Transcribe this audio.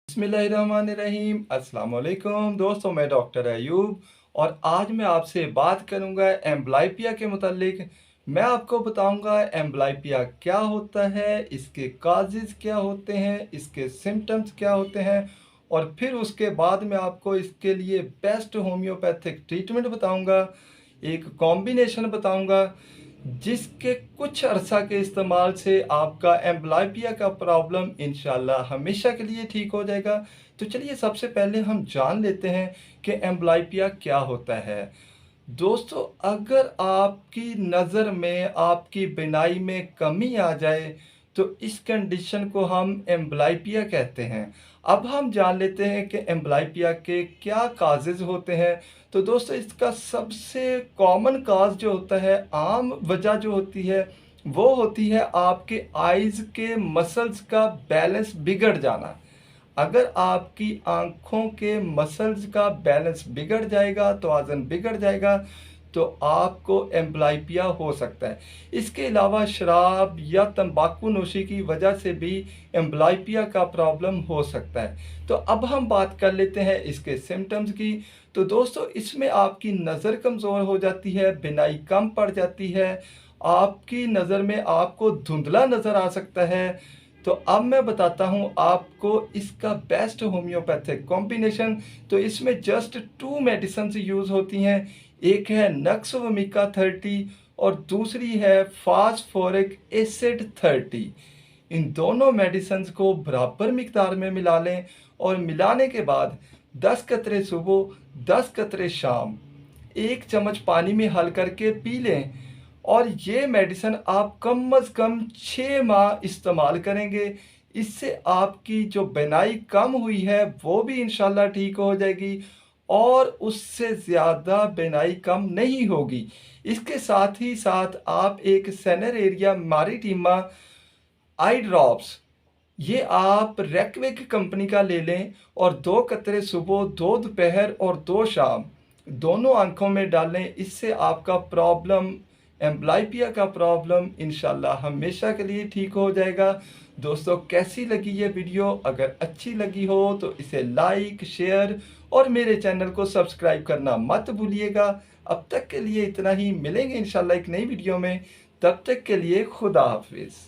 बिस्मिल्लाहिर्रहमानिर्रहीम। अस्सलाम वालेकुम दोस्तों, मैं डॉक्टर अयूब और आज मैं आपसे बात करूंगा एम्ब्लाइपिया के मुतालिक। मैं आपको बताऊंगा एम्ब्लाइपिया क्या होता है, इसके काजेज़ क्या होते हैं, इसके सिम्टम्स क्या होते हैं और फिर उसके बाद मैं आपको इसके लिए बेस्ट होम्योपैथिक ट्रीटमेंट बताऊंगा। एक कॉम्बिनेशन बताऊंगा जिसके कुछ अरसा के इस्तेमाल से आपका एम्ब्लाइपिया का प्रॉब्लम इंशाल्लाह हमेशा के लिए ठीक हो जाएगा। तो चलिए सबसे पहले हम जान लेते हैं कि एम्ब्लाइपिया क्या होता है। दोस्तों, अगर आपकी नज़र में, आपकी बिनाई में कमी आ जाए तो इस कंडीशन को हम एम्ब्लाइपिया कहते हैं। अब हम जान लेते हैं कि एम्ब्लाइपिया के क्या काजेज़ होते हैं। तो दोस्तों, इसका सबसे कॉमन काज जो होता है, आम वजह जो होती है, वो होती है आपके आइज़ के मसल्स का बैलेंस बिगड़ जाना। अगर आपकी आँखों के मसल्स का बैलेंस बिगड़ जाएगा, तवाज़ुन बिगड़ जाएगा, तो आपको एम्ब्लाइपिया हो सकता है। इसके अलावा शराब या तंबाकू नोशी की वजह से भी एम्ब्लाइपिया का प्रॉब्लम हो सकता है। तो अब हम बात कर लेते हैं इसके सिम्टम्स की। तो दोस्तों, इसमें आपकी नज़र कमज़ोर हो जाती है, बिनाई कम पड़ जाती है, आपकी नज़र में आपको धुंधला नज़र आ सकता है। तो अब मैं बताता हूँ आपको इसका बेस्ट होम्योपैथिक कॉम्बिनेशन। तो इसमें जस्ट 2 मेडिसिन यूज़ होती हैं। एक है नक्स वोमिका 30 और दूसरी है फास्फोरिक एसिड 30। इन दोनों मेडिसिन को बराबर मिकदार में मिला लें और मिलाने के बाद 10 कतरे सुबह, 10 कतरे शाम, 1 चम्मच पानी में हल करके पी लें। और ये मेडिसिन आप कम अज़ कम 6 माह इस्तेमाल करेंगे। इससे आपकी जो बिनाई कम हुई है वो भी इंशाल्लाह ठीक हो जाएगी और उससे ज़्यादा बिनाई कम नहीं होगी। इसके साथ ही साथ आप एक सेनेरेरिया मैरिटीमा आई ड्रॉप्स, ये आप रेकविक कंपनी का ले लें और 2 कतरे सुबह, 2 दोपहर और 2 शाम, दोनों आँखों में डालें। इससे आपका प्रॉब्लम, एम्ब्लाइपिया का प्रॉब्लम इंशाल्लाह हमेशा के लिए ठीक हो जाएगा। दोस्तों, कैसी लगी ये वीडियो? अगर अच्छी लगी हो तो इसे लाइक, शेयर और मेरे चैनल को सब्सक्राइब करना मत भूलिएगा। अब तक के लिए इतना ही, मिलेंगे इंशाल्लाह एक नई वीडियो में। तब तक के लिए खुदा हाफिज़।